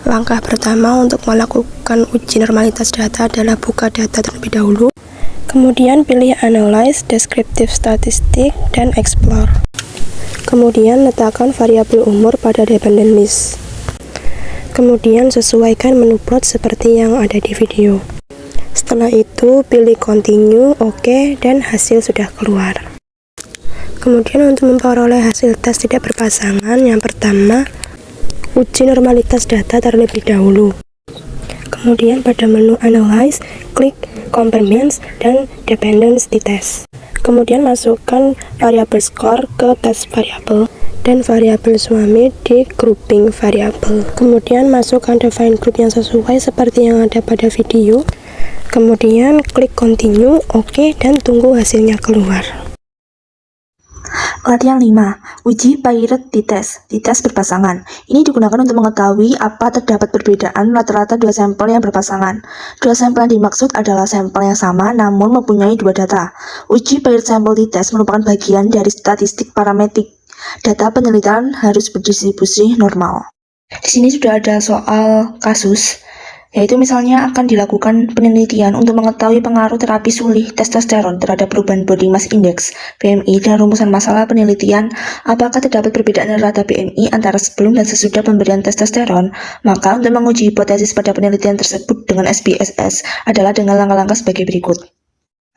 Langkah pertama untuk melakukan uji normalitas data adalah buka data terlebih dahulu. Kemudian pilih Analyze, Descriptive Statistic, dan Explore. Kemudian letakkan variabel umur pada dependent list. Kemudian sesuaikan menu plot seperti yang ada di video. Setelah itu pilih Continue, OK, dan hasil sudah keluar. Kemudian untuk memperoleh hasil tes tidak berpasangan, yang pertama uji normalitas data terlebih dahulu. Kemudian pada menu Analyze, klik Compare Means dan Dependency Test. Kemudian masukkan variabel score ke test variabel dan variabel suami di grouping variabel. Kemudian masukkan define group yang sesuai seperti yang ada pada video. Kemudian klik Continue, OK, dan tunggu hasilnya keluar. Latihan 5. Uji Paired t-test berpasangan. Ini digunakan untuk mengetahui apa terdapat perbedaan rata-rata dua sampel yang berpasangan. Dua sampel yang dimaksud adalah sampel yang sama namun mempunyai dua data. Uji Paired Sample t-test merupakan bagian dari statistik parametrik. Data penelitian harus berdistribusi normal. Di sini sudah ada soal kasus, yaitu misalnya akan dilakukan penelitian untuk mengetahui pengaruh terapi sulih testosteron terhadap perubahan body mass index (BMI) dan rumusan masalah penelitian apakah terdapat perbedaan rata BMI antara sebelum dan sesudah pemberian testosteron. Maka untuk menguji hipotesis pada penelitian tersebut dengan SPSS adalah dengan langkah-langkah sebagai berikut.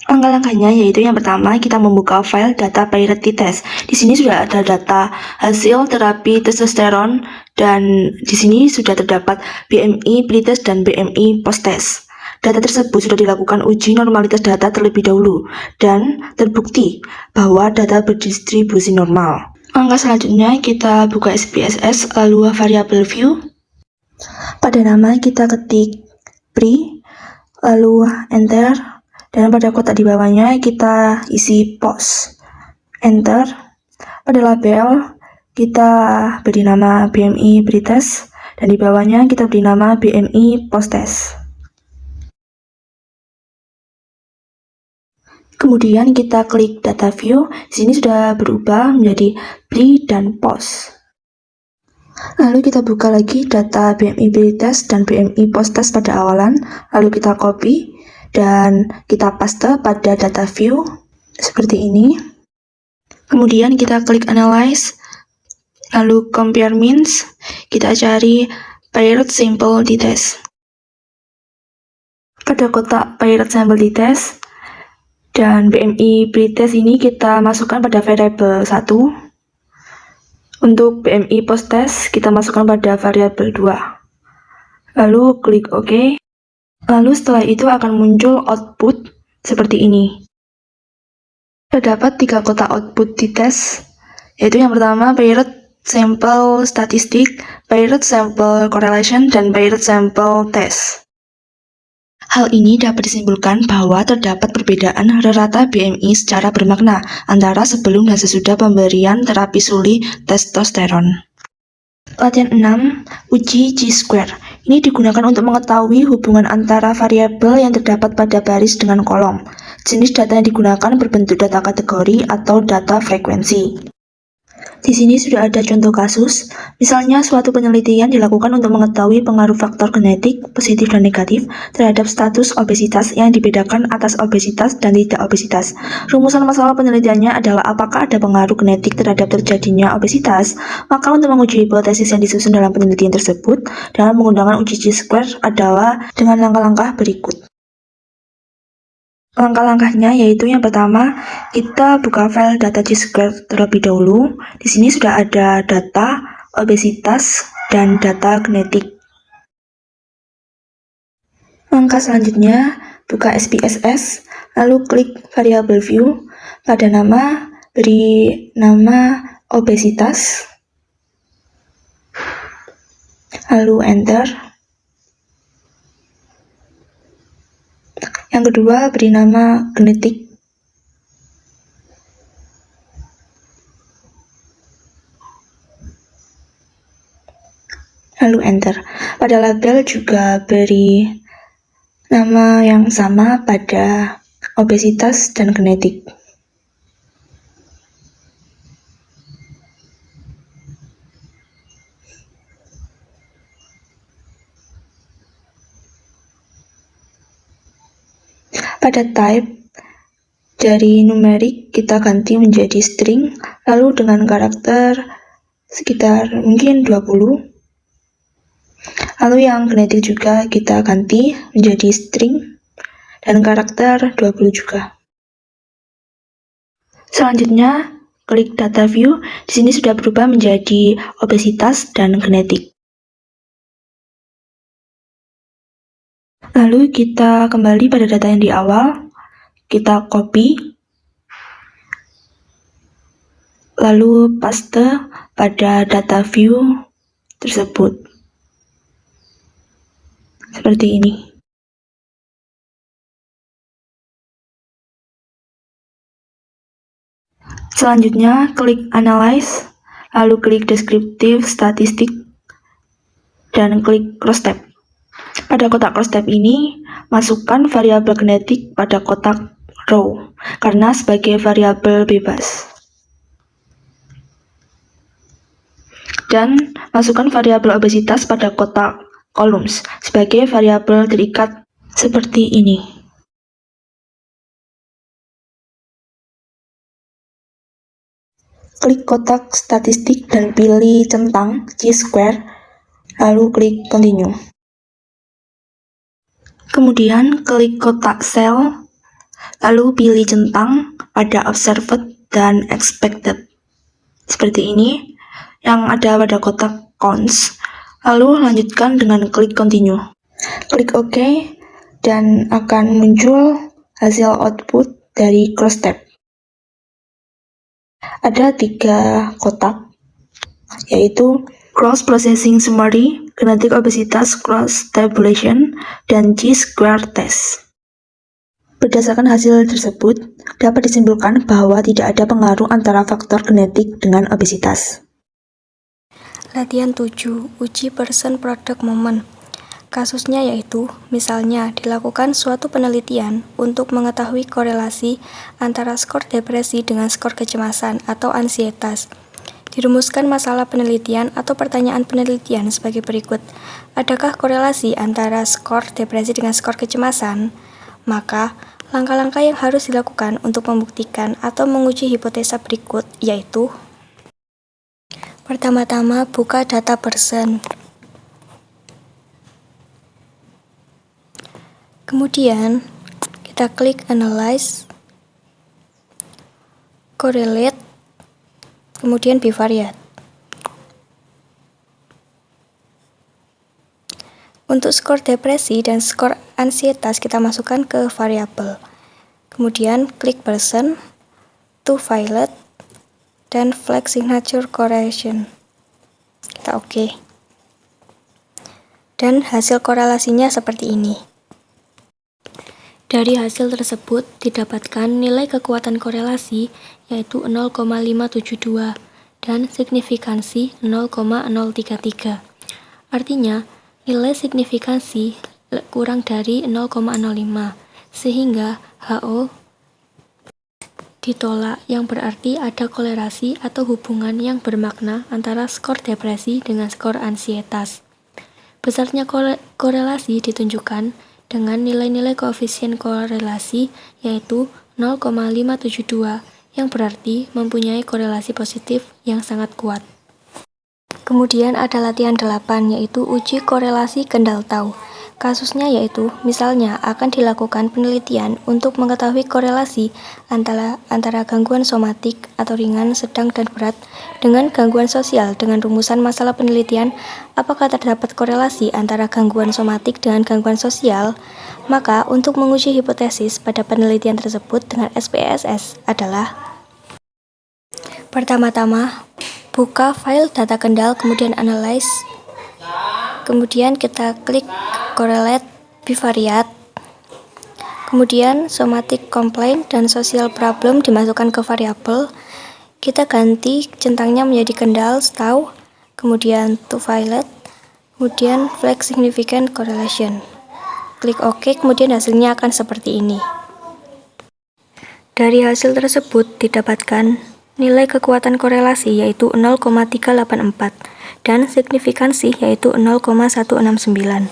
Langkah-langkahnya yaitu yang pertama kita membuka file data paired t-test. Di sini sudah ada data hasil terapi testosteron dan di sini sudah terdapat BMI pre-test dan BMI post-test. Data tersebut sudah dilakukan uji normalitas data terlebih dahulu dan terbukti bahwa data berdistribusi normal. Langkah selanjutnya kita buka SPSS lalu variabel view. Pada nama kita ketik pre lalu enter. Dan pada kotak di bawahnya kita isi post, enter. Pada label kita beri nama BMI pre-test dan di bawahnya kita beri nama BMI post-test. Kemudian kita klik data view. Di sini sudah berubah menjadi pre dan post. Lalu kita buka lagi data BMI pre-test dan BMI post-test pada awalan. Lalu kita copy dan kita paste pada data view seperti ini. Kemudian kita klik Analyze, lalu Compare Means, kita cari Paired Sample t-test. Pada kotak Paired Sample t-test dan BMI pre-test ini kita masukkan pada variabel 1. Untuk BMI post-test kita masukkan pada variabel 2. Lalu klik OK. Lalu setelah itu akan muncul output seperti ini. Terdapat 3 kotak output t-test, yaitu yang pertama paired sample statistik, paired sample correlation, dan paired sample test. Hal ini dapat disimpulkan bahwa terdapat perbedaan rata BMI secara bermakna antara sebelum dan sesudah pemberian terapi sulih testosteron. Latihan 6. Uji Chi-square. Ini digunakan untuk mengetahui hubungan antara variabel yang terdapat pada baris dengan kolom. Jenis data yang digunakan berbentuk data kategori atau data frekuensi. Di sini sudah ada contoh kasus, misalnya suatu penelitian dilakukan untuk mengetahui pengaruh faktor genetik, positif dan negatif, terhadap status obesitas yang dibedakan atas obesitas dan tidak obesitas. Rumusan masalah penelitiannya adalah apakah ada pengaruh genetik terhadap terjadinya obesitas. Maka untuk menguji hipotesis yang disusun dalam penelitian tersebut, dalam menggunakan uji Chi-square adalah dengan langkah-langkah berikut. Langkah-langkahnya yaitu yang pertama, kita buka file data Chi-square terlebih dahulu. Di sini sudah ada data obesitas dan data genetik. Langkah selanjutnya, buka SPSS, lalu klik variabel view. Pada nama, beri nama obesitas, lalu enter. Yang kedua, beri nama genetik. Lalu enter. Pada label juga beri nama yang sama pada obesitas dan genetik. Pada type, dari numerik kita ganti menjadi string, lalu dengan karakter sekitar mungkin 20. Lalu yang genetik juga kita ganti menjadi string dan karakter 20 juga. Selanjutnya, klik data view. Di sini sudah berubah menjadi obesitas dan genetik. Lalu kita kembali pada data yang di awal, kita copy, lalu paste pada data view tersebut. Seperti ini. Selanjutnya, klik Analyze, lalu klik Descriptive Statistic, dan klik Cross Tab. Pada kotak cross tab ini, masukkan variabel genetik pada kotak row, karena sebagai variabel bebas. Dan masukkan variabel obesitas pada kotak columns, sebagai variabel terikat seperti ini. Klik kotak statistik dan pilih centang chi-square, lalu klik Continue. Kemudian klik kotak cell, lalu pilih centang pada observed dan expected. Seperti ini, yang ada pada kotak counts. Lalu lanjutkan dengan klik Continue. Klik OK, dan akan muncul hasil output dari cross tab. Ada 3 kotak, yaitu Cross Processing Summary, Genetic Obesitas Cross Tabulation, dan chi-square Test. Berdasarkan hasil tersebut, dapat disimpulkan bahwa tidak ada pengaruh antara faktor genetik dengan obesitas. Latihan 7. Uji Person Product Moment. Kasusnya yaitu, misalnya dilakukan suatu penelitian untuk mengetahui korelasi antara skor depresi dengan skor kecemasan atau ansietas. Dirumuskan masalah penelitian atau pertanyaan penelitian sebagai berikut. Adakah korelasi antara skor depresi dengan skor kecemasan? Maka, langkah-langkah yang harus dilakukan untuk membuktikan atau menguji hipotesa berikut yaitu: pertama-tama, buka data person. Kemudian, kita klik Analyze, Correlate, kemudian Bivariate. Untuk skor depresi dan skor ansietas kita masukkan ke variabel. Kemudian klik Person, To Violet, dan Flag Signature Correlation. Kita OK. Dan hasil korelasinya seperti ini. Dari hasil tersebut didapatkan nilai kekuatan korelasi yaitu 0,572 dan signifikansi 0,033. Artinya, nilai signifikansi kurang dari 0,05 sehingga HO ditolak, yang berarti ada korelasi atau hubungan yang bermakna antara skor depresi dengan skor ansietas. Besarnya korelasi ditunjukkan dengan nilai-nilai koefisien korelasi yaitu 0,572 yang berarti mempunyai korelasi positif yang sangat kuat. Kemudian ada latihan 8 yaitu uji korelasi kendal tau. Kasusnya yaitu, misalnya akan dilakukan penelitian untuk mengetahui korelasi antara gangguan somatik atau ringan, sedang, dan berat dengan gangguan sosial. Dengan rumusan masalah penelitian, apakah terdapat korelasi antara gangguan somatik dengan gangguan sosial? Maka, untuk menguji hipotesis pada penelitian tersebut dengan SPSS adalah: pertama-tama, buka file data kendal, kemudian Analyze, kemudian kita klik Correlate, Bivariate, kemudian Somatic Complaint dan Social Problem dimasukkan ke variabel. Kita ganti centangnya menjadi kendal, tau, kemudian To Violet, kemudian Flag Significant Correlation. Klik OK, kemudian hasilnya akan seperti ini. Dari hasil tersebut didapatkan nilai kekuatan korelasi yaitu 0,384 dan signifikansi yaitu 0,169.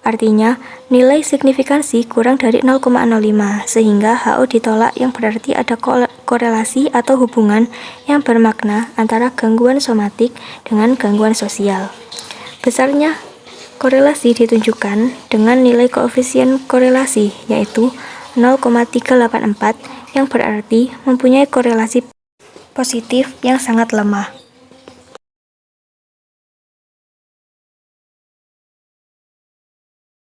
Artinya, nilai signifikansi kurang dari 0,05, sehingga HO ditolak yang berarti ada korelasi atau hubungan yang bermakna antara gangguan somatik dengan gangguan sosial. Besarnya korelasi ditunjukkan dengan nilai koefisien korelasi, yaitu 0,384, yang berarti mempunyai korelasi positif yang sangat lemah.